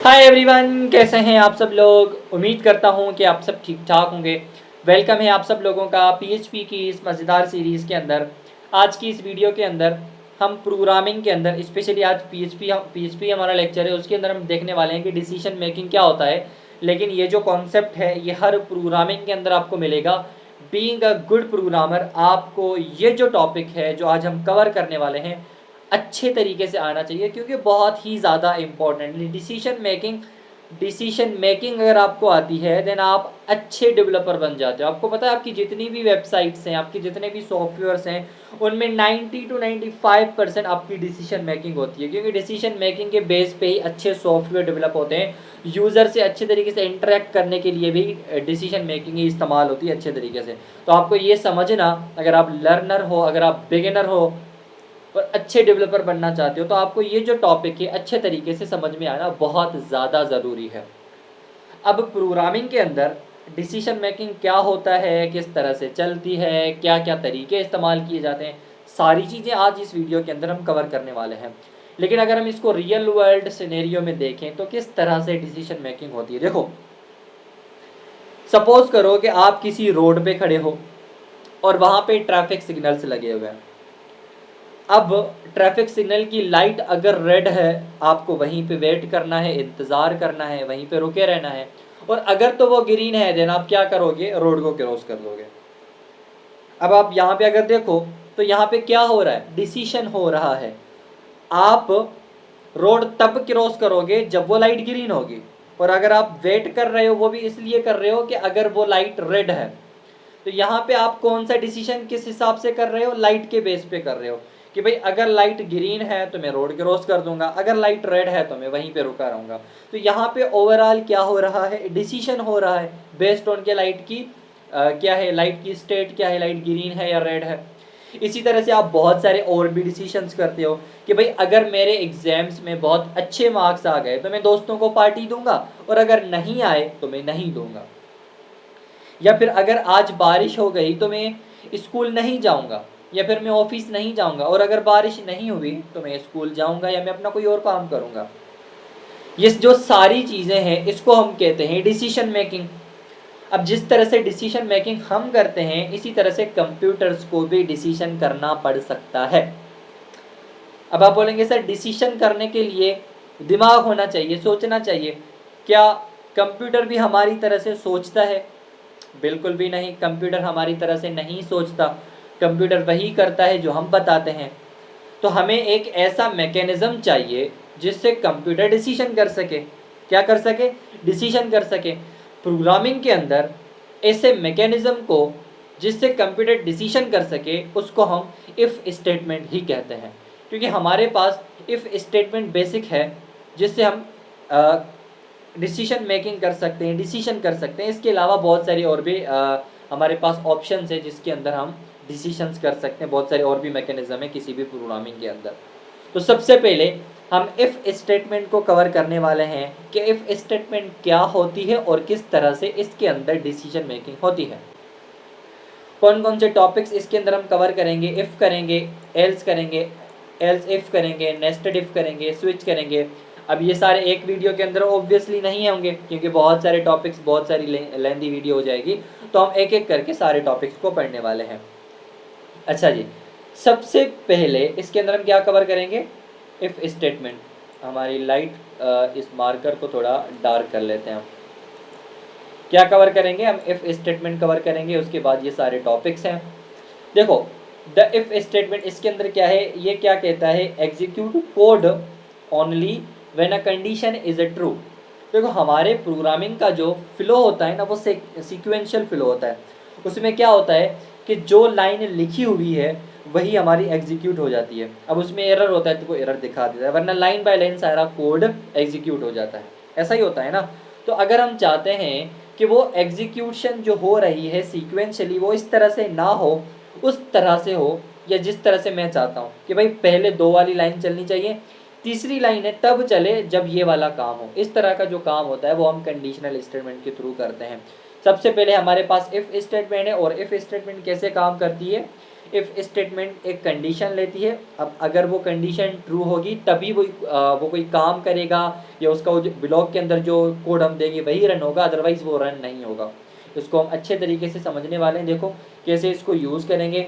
Hi everyone, कैसे हैं आप सब लोग। उम्मीद करता हूं कि आप सब ठीक ठाक होंगे। वेलकम है आप सब लोगों का पीएचपी की इस मज़ेदार सीरीज़ के अंदर। आज की इस वीडियो के अंदर हम प्रोग्रामिंग के अंदर स्पेशली आज पीएचपी हमारा लेक्चर है, उसके अंदर हम देखने वाले हैं कि डिसीजन मेकिंग क्या होता है। लेकिन ये जो कॉन्सेप्ट है ये हर प्रोग्रामिंग के अंदर आपको मिलेगा। बीइंग अ गुड प्रोग्रामर, आपको ये जो टॉपिक है जो आज हम कवर करने वाले हैं अच्छे तरीके से आना चाहिए, क्योंकि बहुत ही ज़्यादा इम्पोर्टेंट डिसीशन मेकिंग अगर आपको आती है देन आप अच्छे डेवलपर बन जाते हो। आपको पता है आपकी जितनी भी वेबसाइट्स हैं, आपके जितने भी सॉफ्टवेयर्स हैं, उनमें 90 to 95% आपकी डिसीजन मेकिंग होती है, क्योंकि डिसीजन मेकिंग के बेस पे ही अच्छे सॉफ्टवेयर डेवलप होते हैं। यूज़र से अच्छे तरीके से इंटरेक्ट करने के लिए भी डिसीजन मेकिंग ही इस्तेमाल होती है अच्छे तरीके से। तो आपको ये समझना, अगर आप लर्नर हो, अगर आप बिगिनर हो और अच्छे डेवलपर बनना चाहते हो, तो आपको ये जो टॉपिक है अच्छे तरीके से समझ में आना बहुत ज़्यादा ज़रूरी है। अब प्रोग्रामिंग के अंदर डिसीजन मेकिंग क्या होता है, किस तरह से चलती है, क्या क्या तरीके इस्तेमाल किए जाते हैं, सारी चीज़ें आज इस वीडियो के अंदर हम कवर करने वाले हैं। लेकिन अगर हम इसको रियल वर्ल्ड सिनेरियो में देखें तो किस तरह से डिसीजन मेकिंग होती है। देखो, सपोज करो कि आप किसी रोड पे खड़े हो और वहाँ पे ट्रैफिक सिग्नल्स लगे हुए हैं। अब ट्रैफिक सिग्नल की लाइट अगर रेड है, आपको वहीं पे वेट करना है, इंतज़ार करना है, वहीं पे रुके रहना है। और अगर तो वो ग्रीन है देन आप क्या करोगे, रोड को क्रॉस कर दोगे। अब आप यहाँ पे अगर देखो तो यहाँ पे क्या हो रहा है, डिसीशन हो रहा है। आप रोड तब क्रॉस करोगे जब वो लाइट ग्रीन होगी, और अगर आप वेट कर रहे हो वो भी इसलिए कर रहे हो कि अगर वो लाइट रेड है। तो यहाँ पे आप कौन सा डिसीजन किस हिसाब से कर रहे हो, लाइट के बेस पे कर रहे हो कि भाई अगर लाइट ग्रीन है तो मैं रोड क्रॉस कर दूंगा, अगर लाइट रेड है तो मैं वहीं पे रुका रहूंगा। तो यहाँ पे ओवरऑल क्या हो रहा है, डिसीजन हो रहा है बेस्ड ऑन के लाइट की क्या है, लाइट की स्टेट क्या है, लाइट ग्रीन है या रेड है। इसी तरह से आप बहुत सारे और भी डिसीजंस करते हो कि भाई अगर मेरे एग्जाम्स में बहुत अच्छे मार्क्स आ गए तो मैं दोस्तों को पार्टी दूंगा, और अगर नहीं आए तो मैं नहीं दूंगा। या फिर अगर आज बारिश हो गई तो मैं स्कूल नहीं जाऊंगा, या फिर मैं ऑफिस नहीं जाऊंगा, और अगर बारिश नहीं हुई तो मैं स्कूल जाऊंगा या मैं अपना कोई और काम करूंगा। ये जो सारी चीज़ें हैं इसको हम कहते हैं डिसीजन मेकिंग। अब जिस तरह से डिसीजन मेकिंग हम करते हैं इसी तरह से कंप्यूटर्स को भी डिसीजन करना पड़ सकता है। अब आप बोलेंगे सर डिसीजन करने के लिए दिमाग होना चाहिए, सोचना चाहिए। क्या कंप्यूटर भी हमारी तरह से सोचता है? बिल्कुल भी नहीं, कंप्यूटर हमारी तरह से नहीं सोचता। कंप्यूटर वही करता है जो हम बताते हैं। तो हमें एक ऐसा मैकेनिज्म चाहिए जिससे कंप्यूटर डिसीजन कर सके। क्या कर सके? डिसीजन कर सके। प्रोग्रामिंग के अंदर ऐसे मैकेनिज्म को जिससे कंप्यूटर डिसीजन कर सके उसको हम इफ़ स्टेटमेंट ही कहते हैं, क्योंकि हमारे पास इफ़ स्टेटमेंट बेसिक है जिससे हम डिसीजन मेकिंग कर सकते हैं, डिसीजन कर सकते हैं। इसके अलावा बहुत सारी और भी हमारे पास ऑप्शंस है जिसके अंदर हम डिसीजंस कर सकते हैं। बहुत सारे और भी मैकेनिज्म है किसी भी प्रोग्रामिंग के अंदर। तो सबसे पहले हम इफ़ स्टेटमेंट को कवर करने वाले हैं कि इफ़ स्टेटमेंट क्या होती है और किस तरह से इसके अंदर डिसीजन मेकिंग होती है। कौन कौन से टॉपिक्स इसके अंदर हम कवर करेंगे, इफ़ करेंगे, एल्स करेंगे, एल्स इफ़ करेंगे, नेस्टेड इफ़ करेंगे, स्विच करेंगे। अब ये सारे एक वीडियो के अंदर ऑब्वियसली नहीं होंगे क्योंकि बहुत सारे टॉपिक्स, बहुत सारी लेंदी वीडियो हो जाएगी। तो हम एक एक करके सारे टॉपिक्स को पढ़ने वाले हैं। अच्छा जी, सबसे पहले इसके अंदर हम क्या कवर करेंगे, इफ़ स्टेटमेंट। हमारी लाइट इस मार्कर को थोड़ा डार्क कर लेते हैं हम। क्या कवर करेंगे हम, इफ़ स्टेटमेंट कवर करेंगे, उसके बाद ये सारे टॉपिक्स हैं। देखो, द इफ़ स्टेटमेंट इसके अंदर क्या है, ये क्या कहता है, execute code only when a condition is a true. देखो, हमारे प्रोग्रामिंग का जो फ्लो होता है ना वो सीक्वेंशियल फ्लो होता है। उसमें क्या होता है कि जो लाइन लिखी हुई है वही हमारी एग्जीक्यूट हो जाती है। अब उसमें एरर होता है तो वो एरर दिखा देता है, वरना लाइन बाय लाइन सारा कोड एग्जीक्यूट हो जाता है। ऐसा ही होता है ना। तो अगर हम चाहते हैं कि वो एग्जीक्यूशन जो हो रही है सीक्वेंशियली वो इस तरह से ना हो, उस तरह से हो, या जिस तरह से मैं चाहता हूँ कि भाई पहले दो वाली लाइन चलनी चाहिए, तीसरी लाइन है तब चले जब ये वाला काम हो, इस तरह का जो काम होता है वो हम कंडीशनल स्टेटमेंट के थ्रू करते हैं। सबसे पहले हमारे पास इफ़ स्टेटमेंट है, और इफ़ स्टेटमेंट कैसे काम करती है, इफ़ स्टेटमेंट एक कंडीशन लेती है। अब अगर वो कंडीशन ट्रू होगी तभी वो कोई काम करेगा या उसका वो जो ब्लॉक के अंदर जो कोड हम देंगे वही रन होगा, अदरवाइज़ वो रन नहीं होगा। इसको हम अच्छे तरीके से समझने वाले हैं। देखो कैसे इसको यूज़ करेंगे।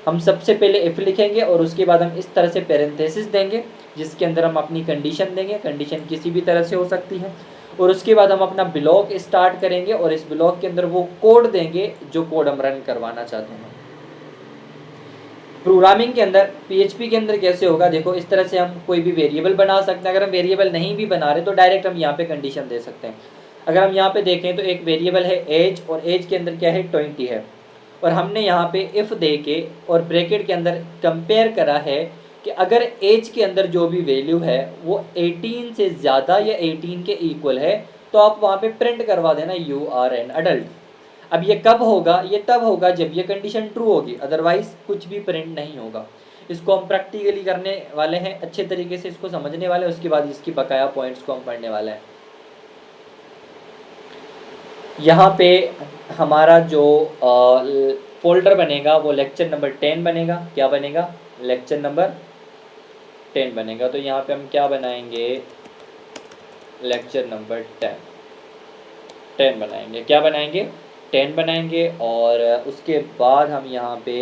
हम सबसे पहले इफ़ लिखेंगे और उसके बाद हम इस तरह से पैरेंथेसिस देंगे जिसके अंदर हम अपनी कंडीशन देंगे। कंडीशन किसी भी तरह से हो सकती है। और उसके बाद हम अपना ब्लॉक स्टार्ट करेंगे और इस ब्लॉक के अंदर वो कोड देंगे जो कोड हम रन करवाना चाहते हैं। प्रोग्रामिंग के अंदर PHP के अंदर कैसे होगा, देखो इस तरह से हम कोई भी वेरिएबल बना सकते हैं। अगर हम वेरिएबल नहीं भी बना रहे तो डायरेक्ट हम यहाँ पे कंडीशन दे सकते हैं। अगर हम यहाँ पे देखें तो एक वेरिएबल है एज और एज के अंदर क्या है 20 है और हमने यहाँ पे इफ़ दे के और ब्रैकेट के अंदर कंपेयर करा है कि अगर एज के अंदर जो भी वैल्यू है वो 18 से ज़्यादा या 18 के इक्वल है तो आप वहाँ पे प्रिंट करवा देना यू आर एन अडल्ट। अब ये कब होगा, ये तब होगा जब ये कंडीशन ट्रू होगी, अदरवाइज कुछ भी प्रिंट नहीं होगा। इसको हम प्रैक्टिकली करने वाले हैं, अच्छे तरीके से इसको समझने वाले हैं, उसके बाद इसकी बकाया पॉइंट्स को हम पढ़ने वाले हैं। यहाँ पे हमारा जो फोल्डर बनेगा वो लेक्चर नंबर 10 बनेगा। क्या बनेगा, लेक्चर नंबर 10 बनेगा। तो यहाँ पे हम क्या बनाएंगे, लेक्चर नंबर 10 बनाएंगे। क्या बनाएंगे, 10 बनाएंगे। और उसके बाद हम यहाँ पे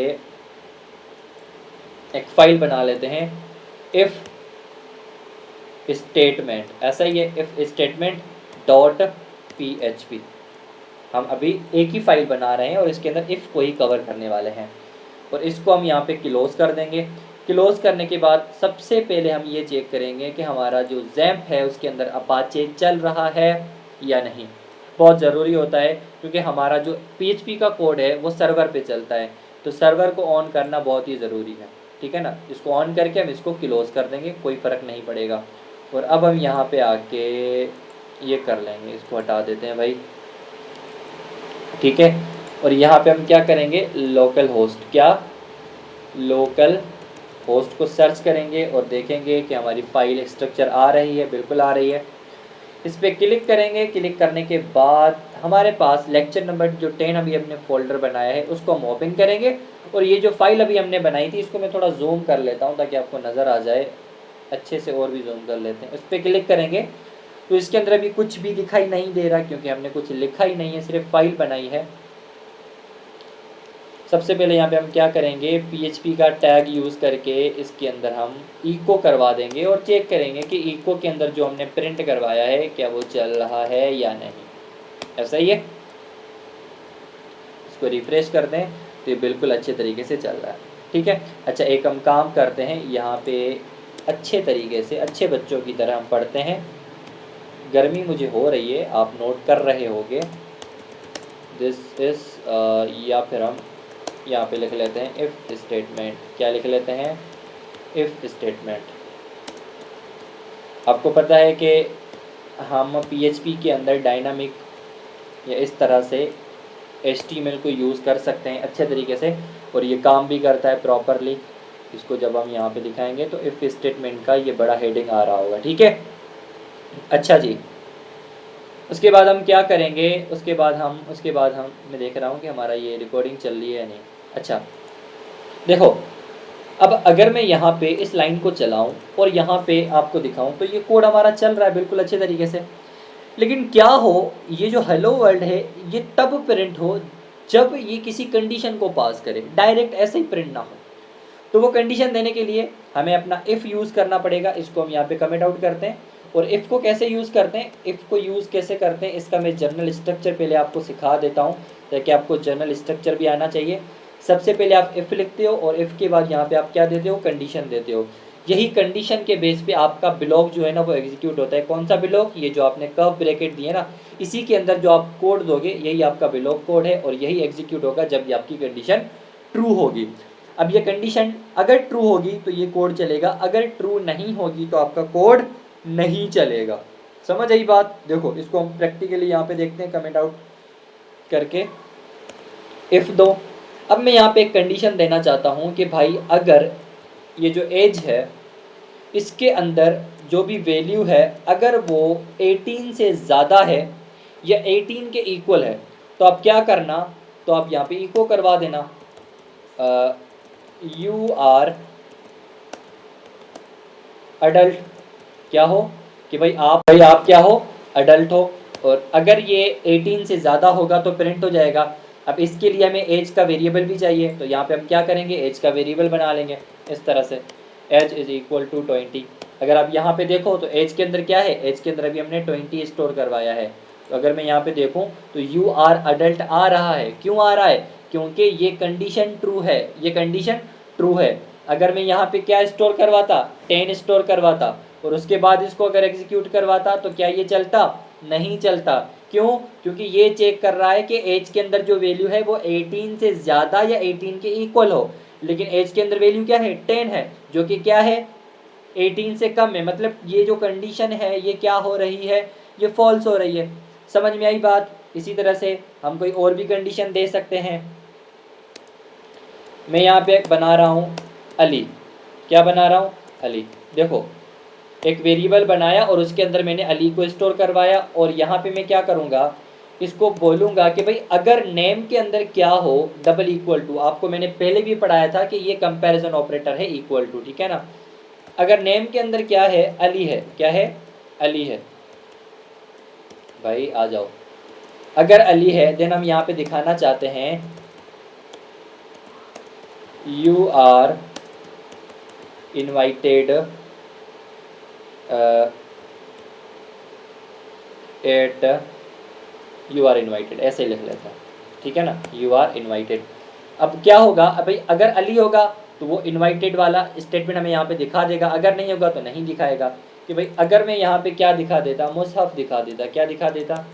एक फाइल बना लेते हैं इफ़ स्टेटमेंट, ऐसा ही है इफ़ स्टेटमेंट डॉट PHP। हम अभी एक ही फाइल बना रहे हैं और इसके अंदर इफ़ को ही कवर करने वाले हैं और इसको हम यहाँ पे क्लोज कर देंगे। क्लोज करने के बाद सबसे पहले हम ये चेक करेंगे कि हमारा जो जैम्प है उसके अंदर अपाचे चल रहा है या नहीं। बहुत ज़रूरी होता है क्योंकि हमारा जो PHP का कोड है वो सर्वर पे चलता है, तो सर्वर को ऑन करना बहुत ही ज़रूरी है। ठीक है ना, इसको ऑन करके हम इसको क्लोज कर देंगे, कोई फ़र्क नहीं पड़ेगा। और अब हम यहाँ पे आके ये कर लेंगे, इसको हटा देते हैं भाई। ठीक है, और यहाँ पे हम क्या करेंगे, लोकल होस्ट, क्या लोकल होस्ट को सर्च करेंगे और देखेंगे कि हमारी फाइल स्ट्रक्चर आ रही है, बिल्कुल आ रही है। इस पर क्लिक करेंगे। क्लिक करने के बाद हमारे पास लेक्चर नंबर जो 10 अभी हमने फोल्डर बनाया है उसको हम ओपन करेंगे और ये जो फाइल अभी हमने बनाई थी इसको मैं थोड़ा जूम कर लेता हूँ ताकि आपको नज़र आ जाए अच्छे से, और भी जूम कर लेते हैं। इस पर क्लिक करेंगे तो इसके अंदर अभी कुछ भी दिखाई नहीं दे रहा क्योंकि हमने कुछ लिखा ही नहीं है, सिर्फ फाइल बनाई है। सबसे पहले यहाँ पे हम क्या करेंगे, PHP का टैग यूज़ करके इसके अंदर हम इको करवा देंगे और चेक करेंगे कि इको के अंदर जो हमने प्रिंट करवाया है क्या वो चल रहा है या नहीं। ऐसा ही है, इसको रिफ्रेश कर दें तो ये बिल्कुल अच्छे तरीके से चल रहा है। ठीक है, अच्छा एक हम काम करते हैं, यहाँ पे अच्छे तरीके से अच्छे बच्चों की तरह हम पढ़ते हैं। गर्मी मुझे हो रही है, आप नोट कर रहे होंगे। दिस इज़ या फिर हम यहाँ पे लिख लेते हैं इफ़ स्टेटमेंट। क्या लिख लेते हैं, इफ़ स्टेटमेंट। आपको पता है कि हम PHP के अंदर डायनामिक या इस तरह से HTML को यूज़ कर सकते हैं अच्छे तरीके से और ये काम भी करता है प्रॉपरली। इसको जब हम यहाँ पे दिखाएंगे तो इफ़ स्टेटमेंट का ये बड़ा हेडिंग आ रहा होगा। ठीक है, अच्छा जी। उसके बाद हम क्या करेंगे, उसके बाद हम मैं देख रहा हूँ कि हमारा ये रिकॉर्डिंग चल रही है या नहीं। अच्छा देखो, अब अगर मैं यहाँ पे इस लाइन को चलाऊँ और यहाँ पे आपको दिखाऊँ तो ये कोड हमारा चल रहा है बिल्कुल अच्छे तरीके से। लेकिन क्या हो, ये जो हेलो वर्ल्ड है ये तब प्रिंट हो जब ये किसी कंडीशन को पास करे, डायरेक्ट ऐसे ही प्रिंट ना हो। तो वो कंडीशन देने के लिए हमें अपना इफ़ यूज़ करना पड़ेगा। इसको हम यहाँ पे कमेंट आउट करते हैं। और इफ़ को कैसे यूज़ करते हैं, इफ़ को यूज़ कैसे करते हैं इसका मैं जर्नल स्ट्रक्चर पहले आपको सिखा देता हूँ ताकि आपको जर्नल स्ट्रक्चर भी आना चाहिए। सबसे पहले आप इफ़ लिखते हो और इफ़ के बाद यहाँ पे आप क्या देते हो, कंडीशन देते हो। यही कंडीशन के बेस पे आपका ब्लॉक जो है ना वो एग्जीक्यूट होता है। कौन सा ब्लॉक, ये जो आपने कर्व ब्रैकेट दिए ना, इसी के अंदर जो आप कोड दोगे यही आपका ब्लॉक कोड है और यही एग्जीक्यूट होगा जब आपकी कंडीशन ट्रू होगी। अब ये कंडीशन अगर ट्रू होगी तो ये कोड चलेगा, अगर ट्रू नहीं होगी तो आपका कोड नहीं चलेगा। समझ आई बात। देखो इसको हम प्रैक्टिकली यहाँ पे देखते हैं कमेंट आउट करके। इफ़ दो, अब मैं यहाँ पे एक कंडीशन देना चाहता हूँ कि भाई अगर ये जो एज है इसके अंदर जो भी वैल्यू है अगर वो 18 से ज़्यादा है या 18 के इक्वल है तो आप क्या करना, तो आप यहाँ पे इको करवा देना यू आर अडल्ट, क्या हो कि भाई आप क्या हो, अडल्ट हो। और अगर ये 18 से ज़्यादा होगा तो प्रिंट हो जाएगा। अब इसके लिए हमें एज का वेरिएबल भी चाहिए, तो यहाँ पे हम क्या करेंगे, एज का वेरिएबल बना लेंगे इस तरह से, एज इज इक्वल टू 20। अगर आप यहाँ पे देखो तो एज के अंदर क्या है, एज के अंदर अभी हमने 20 स्टोर करवाया है। तो अगर मैं यहाँ पे देखूँ तो यू आर अडल्ट आ रहा है, क्यों आ रहा है, क्योंकि ये कंडीशन ट्रू है, ये कंडीशन ट्रू है। अगर मैं यहाँ पे क्या स्टोर करवाता, 10 स्टोर करवाता और उसके बाद इसको अगर एग्जीक्यूट करवाता तो क्या ये चलता, नहीं चलता। क्यों, क्योंकि ये चेक कर रहा है कि एज के अंदर जो वैल्यू है वो 18 से ज़्यादा या 18 के इक्वल हो, लेकिन एज के अंदर वैल्यू क्या है, 10 है, जो कि क्या है, 18 से कम है। मतलब ये जो कंडीशन है ये क्या हो रही है, ये फॉल्स हो रही है। समझ में आई बात। इसी तरह से हम कोई और भी कंडीशन दे सकते हैं। मैं यहाँ पे बना रहा हूँ अली, क्या बना रहा हूँ, अली। देखो एक वेरिएबल बनाया और उसके अंदर मैंने अली को स्टोर करवाया, और यहाँ पे मैं क्या करूँगा, इसको बोलूँगा कि भाई अगर नेम के अंदर क्या हो, डबल इक्वल टू, आपको मैंने पहले भी पढ़ाया था कि ये कंपैरिजन ऑपरेटर है, इक्वल टू, ठीक है ना। अगर नेम के अंदर क्या है, अली है, क्या है, अली है, भाई आ जाओ। अगर अली है देन हम यहाँ पे दिखाना चाहते हैं you are invited at, you are invited, ऐसे लिख लेता, ठीक है ना, यू आर इन्वाइटेड। अब क्या होगा, अब भाई अगर अली होगा तो वो इन्वाइटेड वाला स्टेटमेंट हमें यहाँ पे दिखा देगा, अगर नहीं होगा तो नहीं दिखाएगा। कि भाई अगर मैं यहाँ पे क्या दिखा देता, मुसहफ दिखा देता, क्या दिखा देता,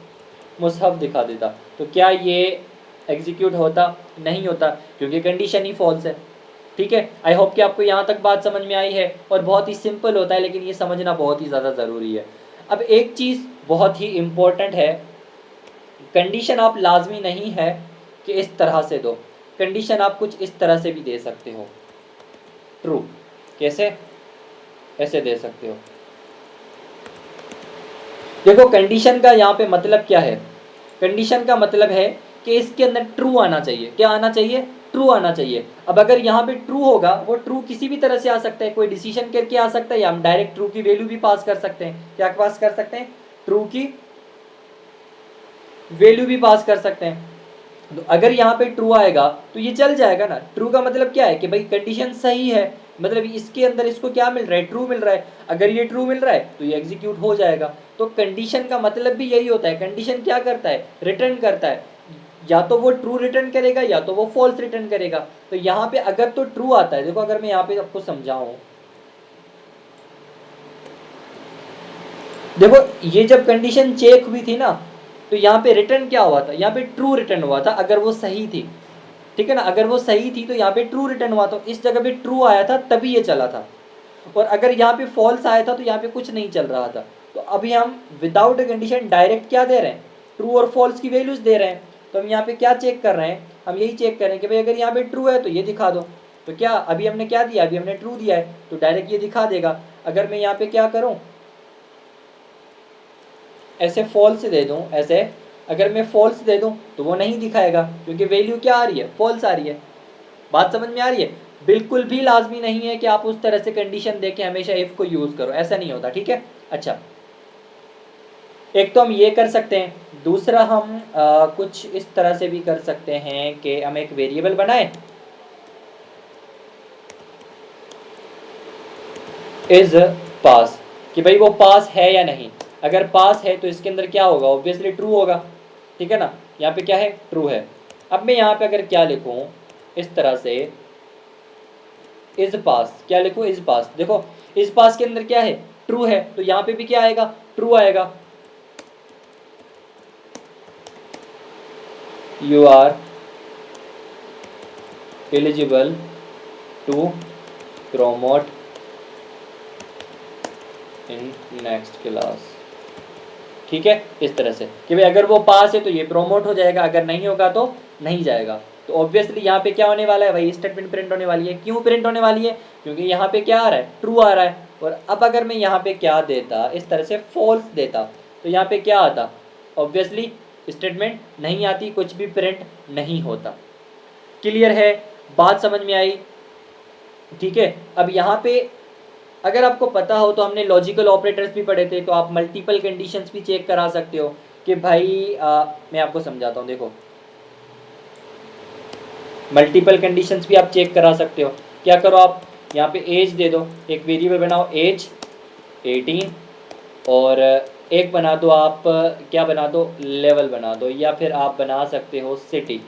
मुसहफ दिखा देता, तो क्या ये एग्जीक्यूट होता, नहीं होता, क्योंकि कंडीशन ही फॉल्स है। ठीक है, आई होप कि आपको यहाँ तक बात समझ में आई है। और बहुत ही सिंपल होता है, लेकिन ये समझना बहुत ही ज़्यादा ज़रूरी है। अब एक चीज़ बहुत ही इम्पोर्टेंट है, कंडीशन आप लाजमी नहीं है कि इस तरह से दो, कंडीशन आप कुछ इस तरह से भी दे सकते हो, ट्रू, कैसे, ऐसे दे सकते हो। देखो कंडीशन का यहाँ पे मतलब क्या है, कंडीशन का मतलब है कि इसके अंदर ट्रू आना चाहिए, क्या आना चाहिए, ट्रू आना चाहिए। अब अगर यहाँ पे ट्रू होगा, वो ट्रू किसी भी तरह से आ सकता है, कोई डिसीजन करके आ सकता है, या हम डायरेक्ट ट्रू की वैल्यू भी पास कर सकते हैं, क्या पास कर सकते हैं, ट्रू की वैल्यू भी पास कर सकते हैं। तो अगर यहाँ पे ट्रू आएगा तो ये चल जाएगा ना। ट्रू का मतलब क्या है कि भाई कंडीशन सही है, मतलब इसके अंदर इसको क्या मिल रहा है, ट्रू मिल रहा है। अगर ये ट्रू मिल रहा है तो ये एग्जीक्यूट हो जाएगा। तो कंडीशन का मतलब भी यही होता है, कंडीशन क्या करता है, रिटर्न करता है, या तो वो ट्रू रिटर्न करेगा या तो वो फॉल्स रिटर्न करेगा। तो यहाँ पे अगर तो ट्रू आता है, देखो अगर मैं यहाँ पे आपको समझाऊं, देखो ये जब कंडीशन चेक हुई थी ना, तो यहाँ पे रिटर्न क्या हुआ था, यहाँ पे ट्रू रिटर्न हुआ था, अगर वो सही थी, ठीक है ना, अगर वो सही थी तो यहाँ पे ट्रू रिटर्न हुआ, तो इस जगह पे ट्रू आया था तभी ये चला था। और अगर यहाँ पे फॉल्स आया था तो यहाँ पे कुछ नहीं चल रहा था। तो अभी हम विदाउट कंडीशन डायरेक्ट क्या दे रहे हैं, ट्रू और फॉल्स की वैल्यूज दे रहे हैं। तो हम यहाँ पे क्या चेक कर रहे हैं, हम यही चेक कर रहे हैं कि भाई अगर यहाँ पे ट्रू है तो ये दिखा दो। तो क्या अभी हमने क्या दिया, अभी हमने ट्रू दिया है तो डायरेक्ट ये दिखा देगा। अगर मैं यहाँ पे क्या करूँ, ऐसे फॉल्स दे दूँ, ऐसे अगर मैं फॉल्स दे दूँ तो वो नहीं दिखाएगा, क्योंकि वैल्यू क्या आ रही है, फॉल्स आ रही है। बात समझ में आ रही है। बिल्कुल भी लाजमी नहीं है कि आप उस तरह से कंडीशन देके हमेशा इफ को यूज करो, ऐसा नहीं होता, ठीक है। अच्छा, एक तो हम ये कर सकते हैं, दूसरा हम कुछ इस तरह से भी कर सकते हैं कि हम एक वेरिएबल बनाएं, इज पास, कि भाई वो पास है या नहीं। अगर पास है तो इसके अंदर क्या होगा, ऑब्वियसली ट्रू होगा, ठीक है ना। यहाँ पे क्या है, ट्रू है। अब मैं यहाँ पे अगर क्या लिखूँ इस तरह से, इज पास, क्या लिखूँ, इज पास। देखो इज पास के अंदर क्या है, ट्रू है, तो यहाँ पे भी क्या आएगा, ट्रू आएगा। You are eligible to promote in next class, ठीक है। इस तरह से कि भाई अगर वो पास है तो ये प्रमोट हो जाएगा, अगर नहीं होगा तो नहीं जाएगा। तो ऑब्वियसली यहाँ पे क्या होने वाला है भाई, स्टेटमेंट प्रिंट होने वाली है। क्यों प्रिंट होने वाली है, क्योंकि यहाँ पे क्या आ रहा है, ट्रू आ रहा है। और अब अगर मैं यहाँ पे क्या देता, इस तरह से फॉल्स देता, तो यहाँ पे क्या आता, ऑब्वियसली स्टेटमेंट नहीं आती, कुछ भी प्रिंट नहीं होता। क्लियर है, बात समझ में आई। ठीक है। अब यहाँ पे अगर आपको पता हो तो हमने लॉजिकल ऑपरेटर्स भी पढ़े थे, तो आप मल्टीपल कंडीशंस भी चेक करा सकते हो कि भाई मैं आपको समझाता हूँ। देखो मल्टीपल कंडीशंस भी आप चेक करा सकते हो। क्या करो आप यहाँ पे एज दे दो, एक वेरिएबल बनाओ एज 18, और एक बना दो आप क्या बना दो, लेवल बना दो, या फिर आप बना सकते हो सिटी।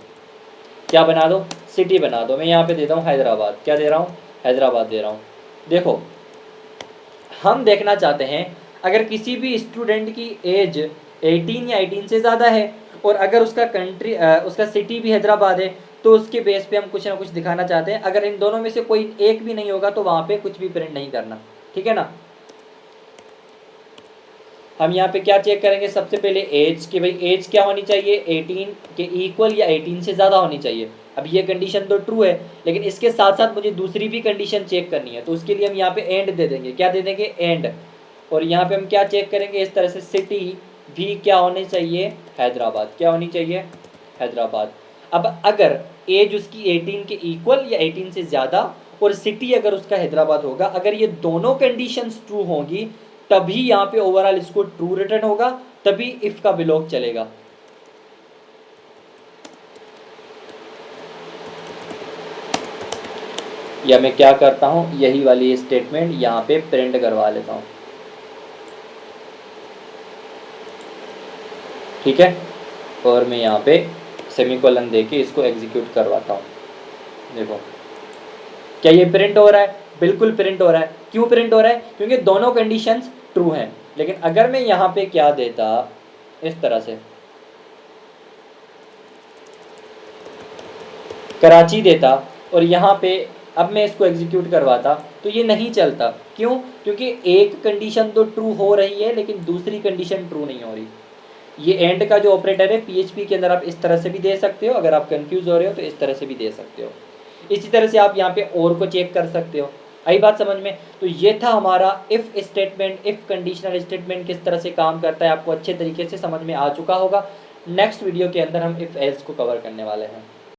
क्या बना दो, सिटी बना दो। मैं यहाँ पे देता हूँ हैदराबाद। क्या दे रहा हूँ, हैदराबाद दे रहा हूँ। देखो हम देखना चाहते हैं अगर किसी भी स्टूडेंट की एज 18 या 18 से ज़्यादा है और अगर उसका कंट्री उसका सिटी भी हैदराबाद है, तो उसके बेस पे हम कुछ ना कुछ दिखाना चाहते हैं। अगर इन दोनों में से कोई एक भी नहीं होगा तो वहाँ पे कुछ भी प्रिंट नहीं करना, ठीक है ना। हम यहाँ पे क्या चेक करेंगे, सबसे पहले एज, कि भाई एज क्या होनी चाहिए, 18 के इक्वल या 18 से ज़्यादा होनी चाहिए। अब ये कंडीशन तो ट्रू है, लेकिन इसके साथ साथ मुझे दूसरी भी कंडीशन चेक करनी है, तो उसके लिए हम यहाँ पे एंड दे देंगे। क्या दे देंगे, एंड। और यहाँ पे हम क्या चेक करेंगे, इस तरह से सिटी भी क्या होनी चाहिए, हैदराबाद। क्या होनी चाहिए, हैदराबाद। अब अगर एज उसकी 18 के इक्वल या 18 से ज़्यादा और सिटी अगर उसका हैदराबाद होगा, अगर ये दोनों कंडीशंस ट्रू होंगी तभी यहाँ पे ओवरऑल इसको ट्रू रिटर्न होगा, तभी इफ का ब्लॉक चलेगा। या मैं क्या करता हूं, यही वाली स्टेटमेंट यहाँ पे प्रिंट करवा लेता हूं, ठीक है। और मैं यहाँ पे सेमीकोलन देके इसको एग्जीक्यूट करवाता हूँ। देखो क्या ये प्रिंट हो रहा है, बिल्कुल प्रिंट हो रहा है। क्यों प्रिंट हो रहा है, क्योंकि दोनों कंडीशंस ट्रू हैं। लेकिन अगर मैं यहाँ पे क्या देता, इस तरह से कराची देता और यहाँ पे अब मैं इसको एग्जीक्यूट करवाता, तो ये नहीं चलता। क्यों, क्योंकि एक कंडीशन तो ट्रू हो रही है लेकिन दूसरी कंडीशन ट्रू नहीं हो रही। ये एंड का जो ऑपरेटर है पीएचपी के अंदर आप इस तरह से भी दे सकते हो, अगर आप कंफ्यूज हो रहे हो तो इस तरह से भी दे सकते हो। इसी तरह से आप यहाँ पे और को चेक कर सकते हो। आई बात समझ में। तो ये था हमारा if statement, if conditional statement किस तरह से काम करता है, आपको अच्छे तरीके से समझ में आ चुका होगा। नेक्स्ट वीडियो के अंदर हम इफ़ एल्स को कवर करने वाले हैं।